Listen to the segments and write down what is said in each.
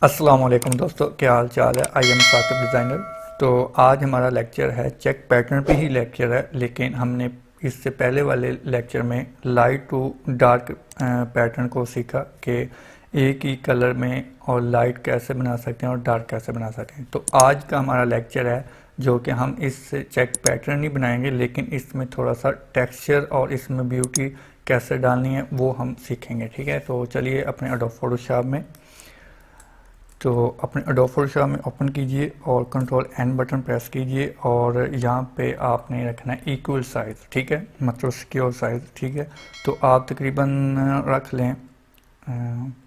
अस्सलाम वालेकुम दोस्तों, क्या हाल चाल है। I am Saqib designer. तो आज हमारा लेक्चर है, चेक पैटर्न पे ही लेक्चर है, लेकिन हमने इससे पहले वाले लेक्चर में लाइट टू डार्क पैटर्न को सीखा कि एक ही कलर में और लाइट कैसे बना सकते हैं और डार्क कैसे बना सकते हैं। तो आज का हमारा लेक्चर है जो कि हम इससे चेक पैटर्न ही बनाएंगे, लेकिन इसमें थोड़ा सा टेक्सचर और इसमें ब्यूटी कैसे डालनी है वो हम सीखेंगे। ठीक है, तो चलिए अपने एडोब फोटोशॉप में अपने एडोब फोटोशॉप में ओपन कीजिए और कंट्रोल एन बटन प्रेस कीजिए और यहाँ पे आपने रखना है इक्वल साइज़। ठीक है, मतलब सिक्योर साइज़। ठीक है, तो आप तकरीबन रख लें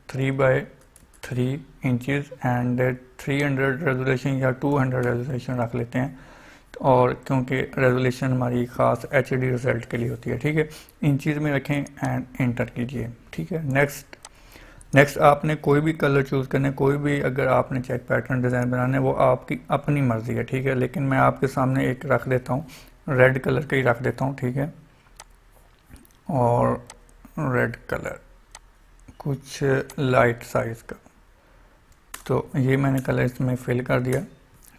3x3 इंचज़ एंड 300 रेजोल्यूशन या 200 रेजोल्यूशन रख लेते हैं। और क्योंकि रेजोल्यूशन हमारी ख़ास एचडी रिज़ल्ट के लिए होती है। ठीक है, इंचज़ में रखें एंड एंटर कीजिए। ठीक है, नेक्स्ट आपने कोई भी कलर चूज़ करना है, कोई भी अगर आपने चेक पैटर्न डिज़ाइन बनाना है वो आपकी अपनी मर्ज़ी है। ठीक है, लेकिन मैं आपके सामने एक रख देता हूँ, रेड कलर का ही रख देता हूँ। ठीक है, और रेड कलर कुछ लाइट साइज़ का, तो ये मैंने कलर इसमें फिल कर दिया।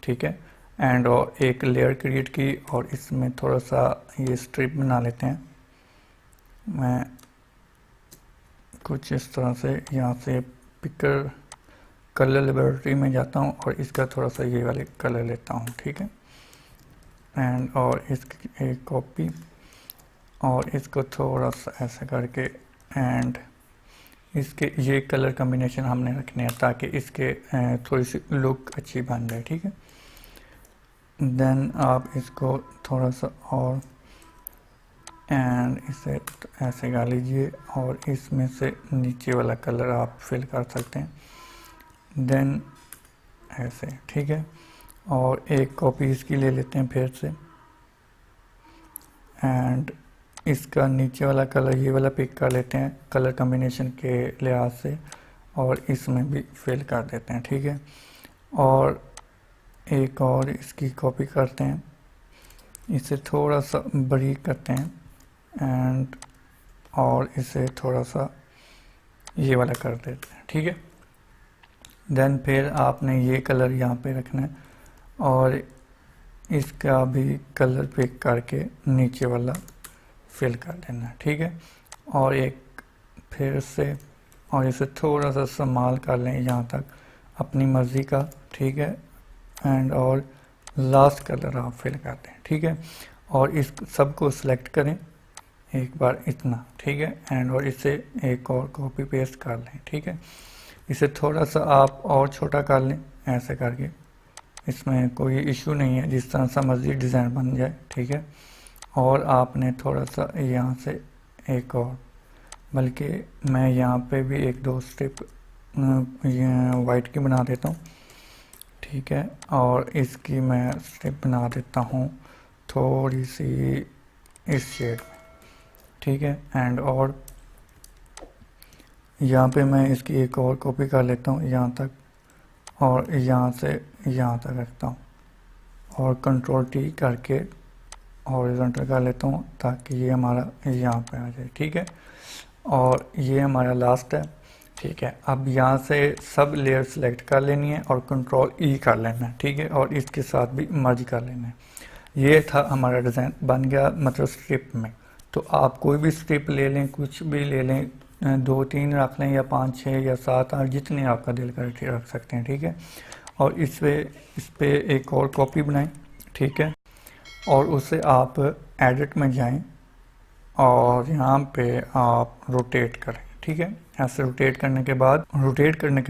ठीक है, एंड और एक लेयर क्रिएट की और इसमें थोड़ा सा ये स्ट्रिप बना लेते हैं। मैं कुछ इस तरह से यहाँ से पिकर कलर लेबोरेटरी में जाता हूँ और इसका थोड़ा सा ये वाले कलर लेता हूँ। ठीक है, एंड और इसकी एक कॉपी और इसको थोड़ा सा ऐसा करके एंड इसके ये कलर कम्बिनेशन हमने रखने हैं ताकि इसके थोड़ी सी लुक अच्छी बन जाए। ठीक है, देन आप इसको थोड़ा सा और एंड इसे ऐसे गा लीजिए और इसमें से नीचे वाला कलर आप फिल कर सकते हैं। देन ऐसे। ठीक है, और एक कॉपी इसकी ले लेते हैं फिर से एंड इसका नीचे वाला कलर ये वाला पिक कर लेते हैं कलर कम्बिनेशन के लिहाज से और इसमें भी फिल कर देते हैं। ठीक है, और एक और इसकी कॉपी करते हैं, इसे थोड़ा सा बारीक करते हैं एंड और इसे थोड़ा सा ये वाला कर देते हैं। ठीक है, देन फिर आपने ये कलर यहाँ पे रखना है और इसका भी कलर पिक करके नीचे वाला फिल कर देना है। ठीक है, और एक फिर से और इसे थोड़ा सा संभाल कर लें यहाँ तक अपनी मर्ज़ी का। ठीक है, एंड और लास्ट कलर आप फिल कर दें। ठीक है, और इस सबको सिलेक्ट करें एक बार इतना। ठीक है, एंड और इसे एक और कॉपी पेस्ट कर लें। ठीक है, इसे थोड़ा सा आप और छोटा कर लें ऐसे करके, इसमें कोई इशू नहीं है, जिस तरह सा मर्जी डिज़ाइन बन जाए। ठीक है, और आपने थोड़ा सा यहाँ से एक और, बल्कि मैं यहाँ पे भी एक दो स्टेप वाइट की बना देता हूँ। ठीक है, और इसकी मैं स्टेप बना देता हूँ थोड़ी सी इस शेड में। ठीक है, एंड और यहाँ पे मैं इसकी एक और कॉपी कर लेता हूँ यहाँ तक और यहाँ से यहाँ तक रखता हूँ और कंट्रोल टी करके हॉरिजॉन्टल कर लेता हूँ ताकि ये हमारा यहाँ पे आ जाए। ठीक है, और ये हमारा लास्ट है। ठीक है, अब यहाँ से सब लेयर सेलेक्ट कर लेनी है और कंट्रोल ई कर लेना है। ठीक है, और इसके साथ भी मर्ज कर लेना है। ये था हमारा डिज़ाइन बन गया, मतलब स्ट्रिप में। तो आप कोई भी स्ट्रिप ले लें, कुछ भी ले लें, 2-3 रख लें या 5-6 या 7-8 जितने आपका दिल करे रख सकते हैं। ठीक है, और इस पे एक और कॉपी बनाएं। ठीक है, और उसे आप एडिट में जाएं और यहाँ पे आप रोटेट करें। ठीक है, ऐसे रोटेट करने के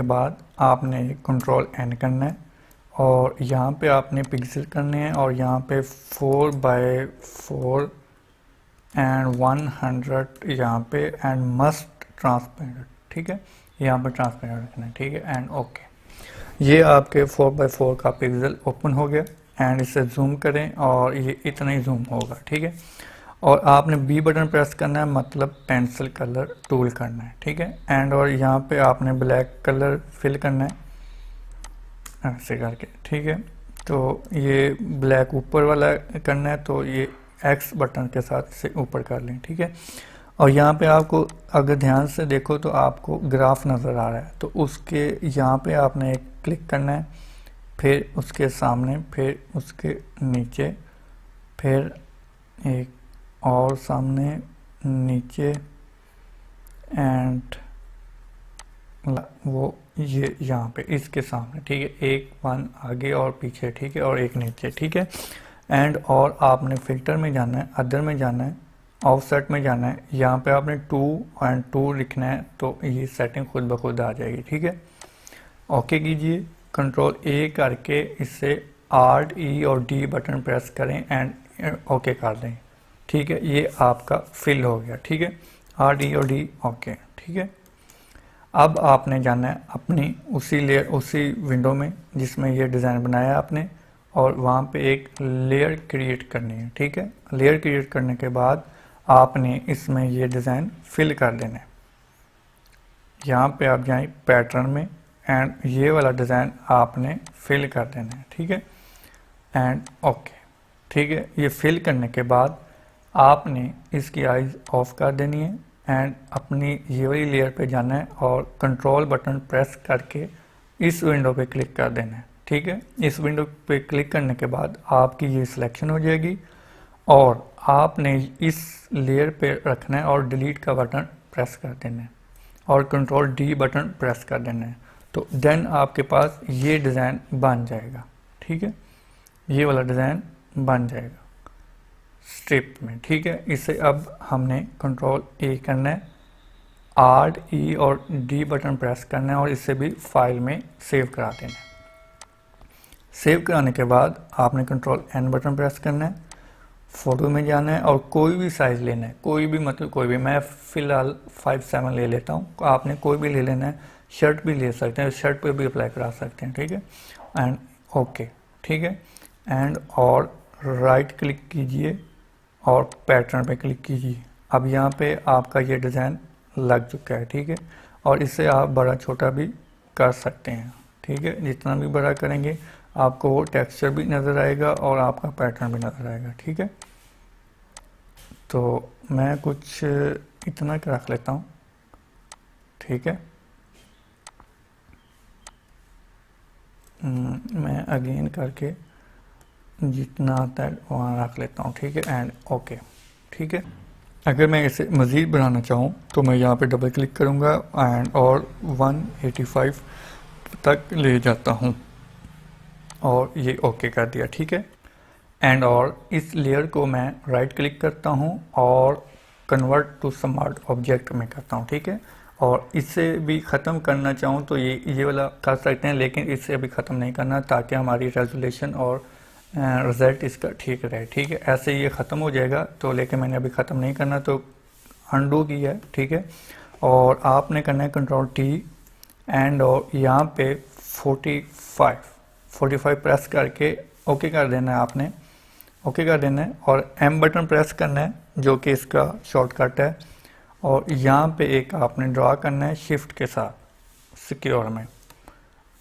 बाद आपने कंट्रोल एन करना है और यहाँ पे आपने पिक्सल करने हैं और यहाँ पे 4x4 एंड 100 यहाँ पे एंड मस्ट ट्रांसपेरेंट। ठीक है, यहाँ पे ट्रांसपेरेंट रखना है। ठीक है, एंड ओके, ये आपके 4x4 का पिक्सल ओपन हो गया एंड इसे जूम करें और ये इतना ही जूम होगा। ठीक है, और आपने बी बटन प्रेस करना है, मतलब पेंसिल कलर टूल करना है। ठीक है, एंड और यहाँ पे आपने ब्लैक कलर फिल करना है ऐसे करके। ठीक है, तो ये ब्लैक ऊपर वाला करना है, तो ये एक्स बटन के साथ इसे ऊपर कर लें। ठीक है, और यहाँ पे आपको अगर ध्यान से देखो तो आपको ग्राफ नज़र आ रहा है, तो उसके यहाँ पे आपने एक क्लिक करना है, फिर उसके सामने, फिर उसके नीचे, फिर एक और सामने, नीचे, एंड वो ये यहाँ पे इसके सामने, ठीक है, एक वन आगे और पीछे, ठीक है, और एक नीचे, ठीक है। एंड और आपने फिल्टर में जाना है, अदर में जाना है, ऑफसेट में जाना है, यहाँ पे आपने 2 एंड 2 लिखना है, तो ये सेटिंग खुद ब खुद आ जाएगी, ठीक है। ओके कीजिए, कंट्रोल ए करके इससे आर्ट ई और डी बटन प्रेस करें एंड ओके कर दें, ठीक है। ये आपका फिल हो गया, ठीक है, आर्ट ई और डी, ओके, ठीक है। अब आपने जाना है अपनी उसी लेयर, उसी विंडो में जिसमें ये डिज़ाइन बनाया है आपने, और वहाँ पे एक लेयर क्रिएट करनी है, ठीक है। लेयर क्रिएट करने के बाद आपने इसमें ये डिज़ाइन फिल कर देना है। यहाँ पे आप जाएं पैटर्न में, एंड ये वाला डिज़ाइन आपने फिल कर देना है, ठीक है, एंड ओके, ठीक है। ये फिल करने के बाद आपने इसकी आइज़ ऑफ कर देनी है, एंड अपनी ये वाली लेयर पे जाना है और कंट्रोल बटन प्रेस करके इस विंडो पे क्लिक कर देना है, ठीक है। इस विंडो पे क्लिक करने के बाद आपकी ये सिलेक्शन हो जाएगी, और आपने इस लेयर पे रखना है और डिलीट का बटन प्रेस कर देना है, और कंट्रोल डी बटन प्रेस कर देना है, तो देन आपके पास ये डिज़ाइन बन जाएगा, ठीक है। ये वाला डिज़ाइन बन जाएगा स्ट्रिप में, ठीक है। इसे अब हमने कंट्रोल ए करना है, आर्ट ई और डी बटन प्रेस करना है, और इसे भी फाइल में सेव करा देना है। सेव कराने के बाद आपने कंट्रोल एन बटन प्रेस करना है, फ़ोटो में जाना है और कोई भी साइज़ लेना है, कोई भी, मतलब कोई भी, मैं फ़िलहाल 5/7 ले लेता हूँ, आपने कोई भी ले लेना है, शर्ट भी ले सकते हैं, शर्ट पे भी अप्लाई करा सकते हैं, ठीक है, एंड ओके, ठीक है। एंड और राइट क्लिक कीजिए और पैटर्न पे क्लिक कीजिए। अब यहाँ पे आपका ये डिज़ाइन लग चुका है, ठीक है, और इसे आप बड़ा छोटा भी कर सकते हैं, ठीक है। जितना भी बड़ा करेंगे आपको वो टेक्सचर भी नज़र आएगा और आपका पैटर्न भी नज़र आएगा, ठीक है। तो मैं कुछ इतना रख लेता हूँ, ठीक है। मैं अगेन करके जितना आता है वहाँ रख लेता हूँ, ठीक है, एंड ओके, ठीक है। अगर मैं इसे मज़ीद बढ़ाना चाहूँ तो मैं यहाँ पे डबल क्लिक करूँगा एंड और 185 तक ले जाता हूँ, और ये ओके कर दिया, ठीक है। एंड और इस लेयर को मैं राइट क्लिक करता हूँ और कन्वर्ट टू स्मार्ट ऑब्जेक्ट में करता हूँ, ठीक है। और इसे भी ख़त्म करना चाहूँ तो ये वाला कर सकते हैं, लेकिन इसे अभी ख़त्म नहीं करना, ताकि हमारी रेजोल्यूशन और रिज़ल्ट इसका ठीक रहे, ठीक है। ऐसे ये ख़त्म हो जाएगा, तो लेकिन मैंने अभी ख़त्म नहीं करना, तो अनडू किया है, ठीक है। और आपने करना है कंट्रोल टी, एंड और यहाँ पे 45 प्रेस करके ओके कर देना है, आपने ओके कर देना है, और एम बटन प्रेस करना है जो कि इसका शॉर्टकट है, और यहाँ पे एक आपने ड्रा करना है शिफ्ट के साथ सिक्योर में।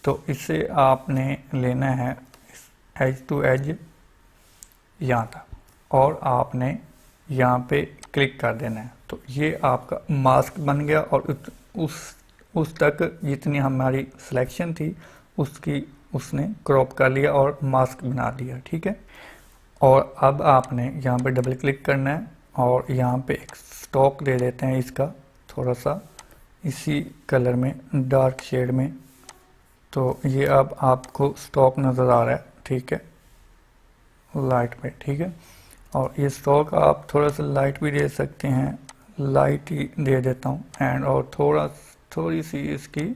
तो इसे आपने लेना है एज टू एज यहाँ तक, और आपने यहाँ पे क्लिक कर देना है, तो ये आपका मास्क बन गया, और उस तक जितनी हमारी सिलेक्शन थी उसने क्रॉप कर लिया और मास्क बना दिया, ठीक है। और अब आपने यहाँ पे डबल क्लिक करना है, और यहाँ पे एक स्टॉक दे देते हैं इसका थोड़ा सा इसी कलर में, डार्क शेड में, तो ये अब आपको स्टॉक नज़र आ रहा है, ठीक है, लाइट में, ठीक है। और ये स्टॉक आप थोड़ा सा लाइट भी दे सकते हैं, लाइट ही दे देता हूँ, एंड और थोड़ी सी इसकी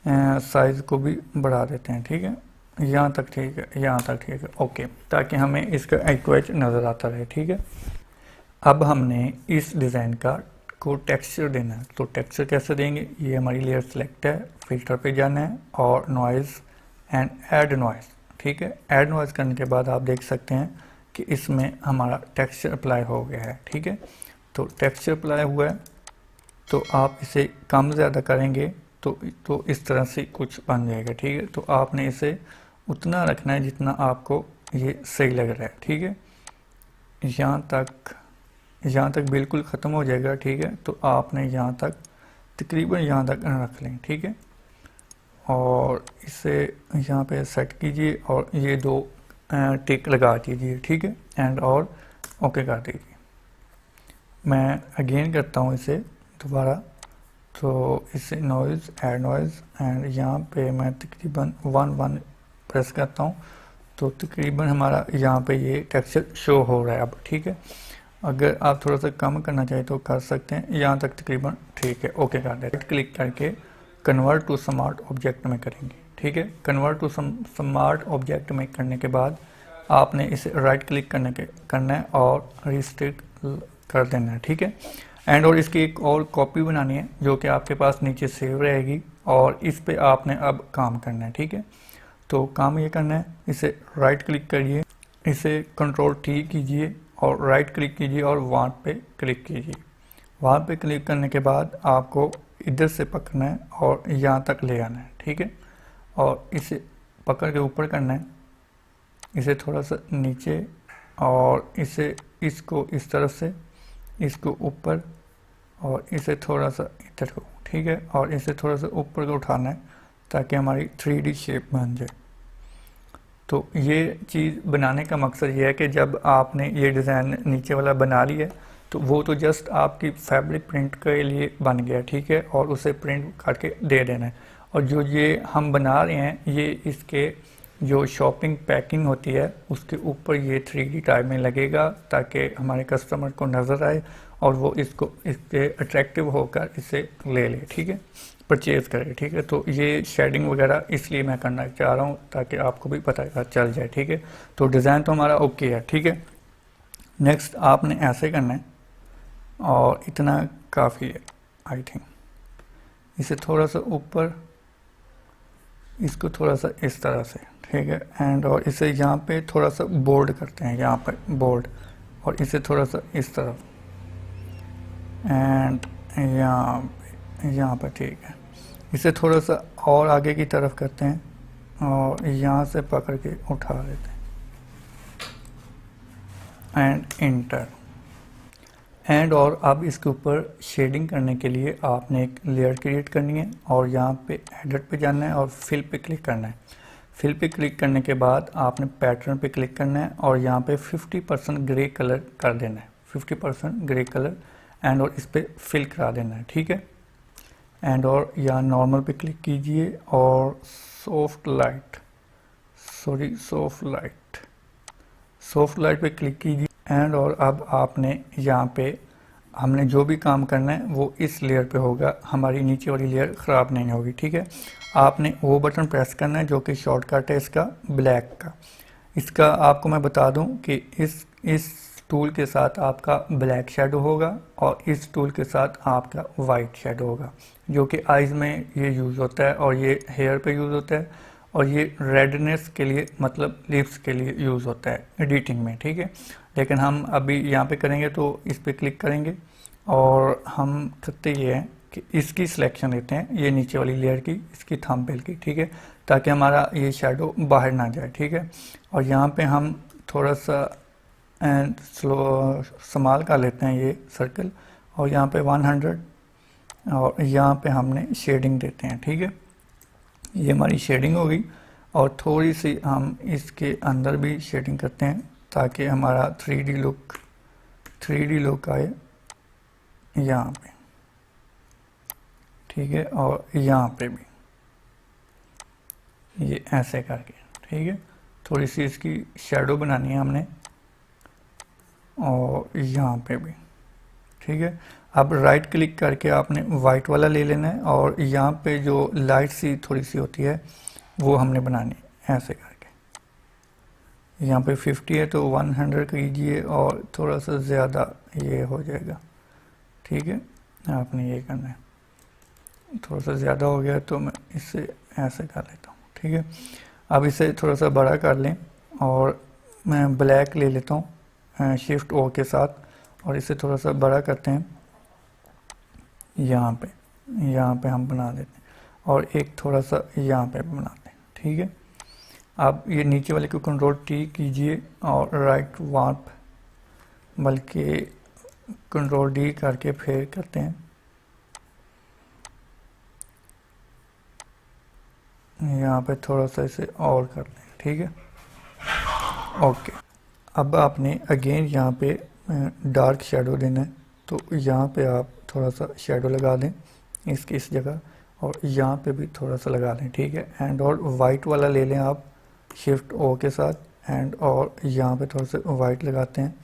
साइज़ को भी बढ़ा देते हैं, ठीक है, यहाँ तक, ठीक है, यहाँ तक, ठीक है, ओके, ताकि हमें इसका एक्यूरेट नज़र आता रहे, ठीक है। अब हमने इस डिज़ाइन को टेक्सचर देना है, तो टेक्सचर कैसे देंगे, ये हमारी लेयर सेलेक्ट है, फिल्टर पे जाना है और नॉइज़ एंड ऐड नॉइज़, ठीक है। ऐड नॉइज़ करने के बाद आप देख सकते हैं कि इसमें हमारा टेक्सचर अप्लाई हो गया है, ठीक है। तो टेक्सचर अप्लाई हुआ है, तो आप इसे कम ज़्यादा करेंगे तो इस तरह से कुछ बन जाएगा, ठीक है। तो आपने इसे उतना रखना है जितना आपको ये सही लग रहा है, ठीक है। यहाँ तक यहाँ तक बिल्कुल ख़त्म हो जाएगा, ठीक है। तो आपने यहाँ तक तकरीबन यहाँ तक रख लें, ठीक है। और इसे यहाँ पे सेट कीजिए और ये 2 टिक लगा दीजिए, ठीक है, एंड और ओके कर दीजिए। मैं अगेन करता हूँ इसे दोबारा, तो इसे नॉइज़, ऐड नॉइज़, एंड यहाँ पे मैं तकरीबन 1 प्रेस करता हूँ, तो तकरीबन हमारा यहाँ पे ये टेक्सचर शो हो रहा है अब, ठीक है। अगर आप थोड़ा सा कम करना चाहें तो कर सकते हैं, यहाँ तक तकरीबन ठीक है, ओके कर दें। क्लिक करके कन्वर्ट टू स्मार्ट ऑब्जेक्ट में करेंगे, ठीक है। कन्वर्ट टू स्मार्ट ऑब्जेक्ट में करने के बाद आपने इसे राइट क्लिक करना है और रिस्ट्रिक्ट कर देना है, ठीक है। एंड और इसकी एक और कॉपी बनानी है जो कि आपके पास नीचे सेव रहेगी, और इस पे आपने अब काम करना है, ठीक है। तो काम ये करना है, इसे राइट क्लिक करिए, इसे कंट्रोल T कीजिए और राइट क्लिक कीजिए और वहाँ पे क्लिक कीजिए। वहाँ पे क्लिक करने के बाद आपको इधर से पकड़ना है और यहाँ तक ले आना है, ठीक है। और इसे पकड़ के ऊपर करना है, इसे थोड़ा सा नीचे, और इसे इसको इस तरफ से इसको ऊपर, और इसे थोड़ा सा इधर को, ठीक है। और इसे थोड़ा सा ऊपर को उठाना है ताकि हमारी 3D शेप बन जाए। तो ये चीज़ बनाने का मकसद ये है कि जब आपने ये डिज़ाइन नीचे वाला बना लिया तो वो तो जस्ट आपकी फैब्रिक प्रिंट के लिए बन गया, ठीक है, और उसे प्रिंट करके दे देना है। और जो ये हम बना रहे हैं, ये इसके जो शॉपिंग पैकिंग होती है उसके ऊपर ये 3D टाइप में लगेगा ताकि हमारे कस्टमर को नज़र आए और वो इसके अट्रैक्टिव होकर इसे ले ले, ठीक है, परचेज़ करें, ठीक है। तो ये शेडिंग वगैरह इसलिए मैं करना चाह रहा हूँ ताकि आपको भी पता चल जाए, ठीक है। तो डिज़ाइन तो हमारा ओके है, ठीक है। नेक्स्ट आपने ऐसे करना है और इतना काफ़ी है आई थिंक। इसे थोड़ा सा ऊपर, इसको थोड़ा सा इस तरह से, ठीक है। एंड और इसे यहाँ पे थोड़ा सा बोल्ड करते हैं, यहाँ पर बोल्ड, और इसे थोड़ा सा इस तरफ, एंड यहाँ पर, ठीक है। इसे थोड़ा सा और आगे की तरफ करते हैं और यहाँ से पकड़ के उठा देते हैं एंड इंटर। एंड और अब इसके ऊपर शेडिंग करने के लिए आपने एक लेयर क्रिएट करनी है और यहाँ पे एडिट पे जाना है और फिल पे क्लिक करना है। फिल पे क्लिक करने के बाद आपने पैटर्न पे क्लिक करना है और यहाँ पे 50% ग्रे कलर कर देना है, 50% ग्रे कलर, एंड और इस पर फिल करा देना है, ठीक है। एंड और यहाँ नॉर्मल पे क्लिक कीजिए और सॉफ्ट लाइट पे क्लिक कीजिए। एंड और अब आपने यहाँ पे हमने जो भी काम करना है वो इस लेयर पे होगा, हमारी नीचे वाली लेयर ख़राब नहीं होगी, ठीक है। आपने वो बटन प्रेस करना है जो कि शॉर्टकट है इसका ब्लैक का। इसका आपको मैं बता दूं कि इस टूल के साथ आपका ब्लैक शेडो होगा और इस टूल के साथ आपका वाइट शेडो होगा, जो कि आइज़ में ये यूज़ होता है और ये हेयर पे यूज़ होता है, और ये रेडनेस के लिए मतलब लिप्स के लिए यूज़ होता है एडिटिंग में, ठीक है। लेकिन हम अभी यहाँ पे करेंगे तो इस पर क्लिक करेंगे और हम करते ये हैं कि इसकी सिलेक्शन लेते हैं, ये नीचे वाली लेयर की, इसकी थंबनेल की, ठीक है, ताकि हमारा ये शेडो बाहर ना जाए, ठीक है। और यहाँ पे हम थोड़ा सा स्लो संभाल कर लेते हैं ये सर्कल, और यहाँ पे 100, और यहाँ पे हमने शेडिंग देते हैं, ठीक है। ये हमारी शेडिंग होगी और थोड़ी सी हम इसके अंदर भी शेडिंग करते हैं ताकि हमारा 3D लुक आए यहाँ पे, ठीक है। और यहाँ पे भी ये ऐसे करके, ठीक है, थोड़ी सी इसकी शैडो बनानी है हमने, और यहाँ पे भी, ठीक है। अब राइट क्लिक करके आपने वाइट वाला ले लेना है और यहाँ पे जो लाइट सी थोड़ी सी होती है वो हमने बनानी है ऐसे करके। यहाँ पे 50 है तो 100 कीजिए और थोड़ा सा ज़्यादा ये हो जाएगा, ठीक है। आपने ये करना है, थोड़ा सा ज़्यादा हो गया तो मैं इससे ऐसे कर लेता हूँ, ठीक है। अब इसे थोड़ा सा बड़ा कर लें और मैं ब्लैक ले लेता हूँ शिफ्ट ओ के साथ, और इसे थोड़ा सा बड़ा करते हैं, यहाँ पे हम बना देते हैं, और एक थोड़ा सा यहाँ पे बनाते हैं, ठीक है। अब ये नीचे वाले को कंट्रोल T कीजिए और राइट वार्प, बल्कि कंट्रोल डी करके फिर करते हैं, यहाँ पे थोड़ा सा इसे और कर लें, ठीक है। ओके, अब आपने अगेन यहाँ पे डार्क शेडो देना है, तो यहाँ पे आप थोड़ा सा शेडो लगा दें इसकी इस जगह, और यहाँ पे भी थोड़ा सा लगा लें, ठीक है। एंड और वाइट वाला ले लें आप शिफ्ट ओ के साथ, एंड और यहाँ पे थोड़ा सा वाइट लगाते हैं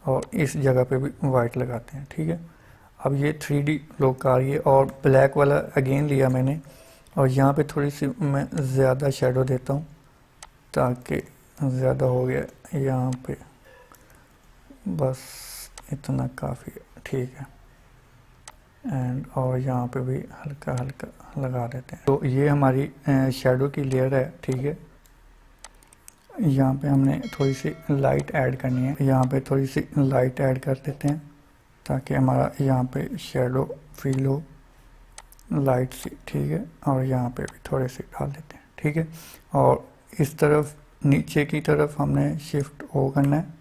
और इस जगह पे भी वाइट लगाते हैं, ठीक है। अब ये 3D लुक आ रही है। और ब्लैक वाला अगेन लिया मैंने, और यहाँ पे थोड़ी सी मैं ज़्यादा शेडो देता हूँ ताकि ज़्यादा हो गया यहाँ पे, बस इतना काफ़ी है, ठीक है। एंड और यहाँ पे भी हल्का हल्का लगा देते हैं। तो ये हमारी शेडो की लेयर है, ठीक है। यहाँ पे हमने थोड़ी सी लाइट ऐड करनी है, यहाँ पे थोड़ी सी लाइट ऐड कर देते हैं ताकि हमारा यहाँ पे शेडो फील हो लाइट सी, ठीक है। और यहाँ पे भी थोड़े से डाल देते हैं, ठीक है। और इस तरफ नीचे की तरफ हमने शिफ्ट ओ करना है,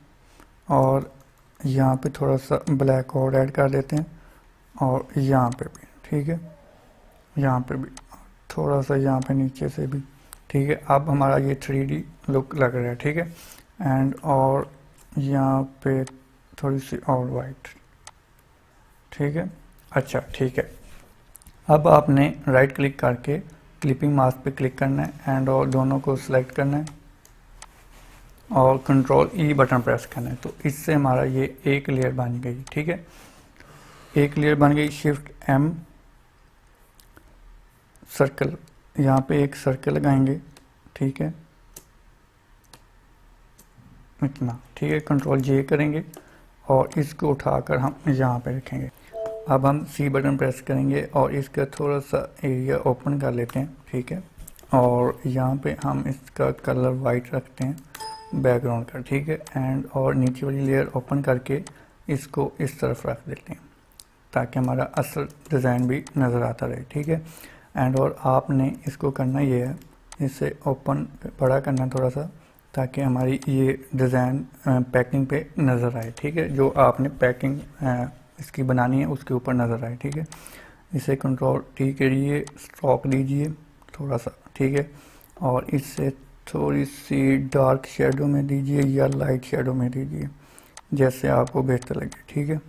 और यहाँ पे थोड़ा सा ब्लैक और ऐड कर देते हैं, और यहाँ पे भी, ठीक है। यहाँ पे भी थोड़ा सा, यहाँ पे नीचे से भी, ठीक है। अब हमारा ये 3D लुक लग रहा है, ठीक है। एंड और यहाँ पे थोड़ी सी और वाइट, ठीक है। अच्छा, ठीक है। अब आपने राइट क्लिक करके क्लिपिंग मास्क पे क्लिक करना है, एंड और दोनों को सिलेक्ट करना है और कंट्रोल ई बटन प्रेस करना है। तो इससे हमारा ये एक लेयर बन गई, ठीक है। एक लेयर बन गई। शिफ्ट एम सर्कल, यहाँ पे एक सर्कल लगाएंगे, ठीक है, इतना, ठीक है। कंट्रोल जे करेंगे और इसको उठाकर हम यहाँ पे रखेंगे। अब हम सी बटन प्रेस करेंगे और इसका थोड़ा सा एरिया ओपन कर लेते हैं, ठीक है। और यहाँ पे हम इसका कलर वाइट रखते हैं बैकग्राउंड का, ठीक है। एंड और नीचे वाली लेयर ओपन करके इसको इस तरफ रख देते हैं ताकि हमारा असल डिज़ाइन भी नज़र आता रहे, ठीक है। एंड और आपने इसको करना ये है, इसे ओपन बड़ा करना थोड़ा सा ताकि हमारी ये डिज़ाइन पैकिंग पे नज़र आए, ठीक है। जो आपने पैकिंग इसकी बनानी है उसके ऊपर नज़र आए, ठीक है। इसे कंट्रोल टी करिए, स्ट्रोक दीजिए थोड़ा सा, ठीक है। और इससे थोड़ी सी डार्क शेडो में दीजिए या लाइट शेडो में दीजिए, जैसे आपको बेहतर लगे, ठीक है।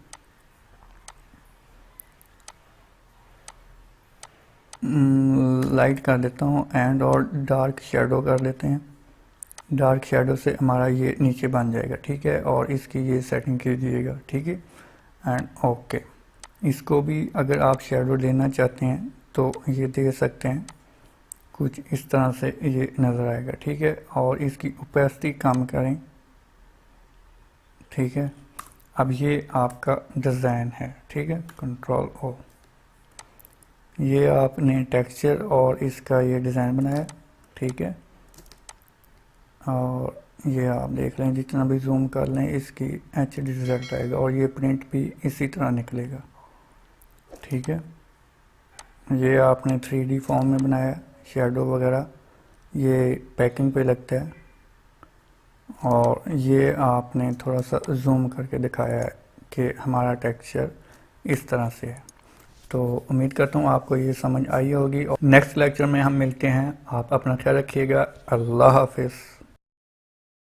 लाइट कर देता हूँ एंड और डार्क शेडो कर लेते हैं। डार्क शेडो से हमारा ये नीचे बन जाएगा, ठीक है। और इसकी ये सेटिंग कीजिएगा, ठीक है। एंड ओके, इसको भी अगर आप शेडो देना चाहते हैं तो ये दे सकते हैं, कुछ इस तरह से ये नज़र आएगा, ठीक है। और इसकी ओपेसिटी कम करें, ठीक है। अब ये आपका डिज़ाइन है, ठीक है। कंट्रोल ओ, ये आपने टेक्सचर और इसका ये डिज़ाइन बनाया, ठीक है। और ये आप देख लें, जितना भी जूम कर लें इसकी HD रिजल्ट आएगा, और ये प्रिंट भी इसी तरह निकलेगा, ठीक है। ये आपने 3D फॉर्म में बनाया, शेडो वगैरह ये पैकिंग पे लगता है, और ये आपने थोड़ा सा जूम करके दिखाया है कि हमारा टेक्सचर इस तरह से है। तो उम्मीद करता हूँ आपको ये समझ आई होगी, और नेक्स्ट लेक्चर में हम मिलते हैं। आप अपना ख्याल रखिएगा। अल्लाह हाफिज़।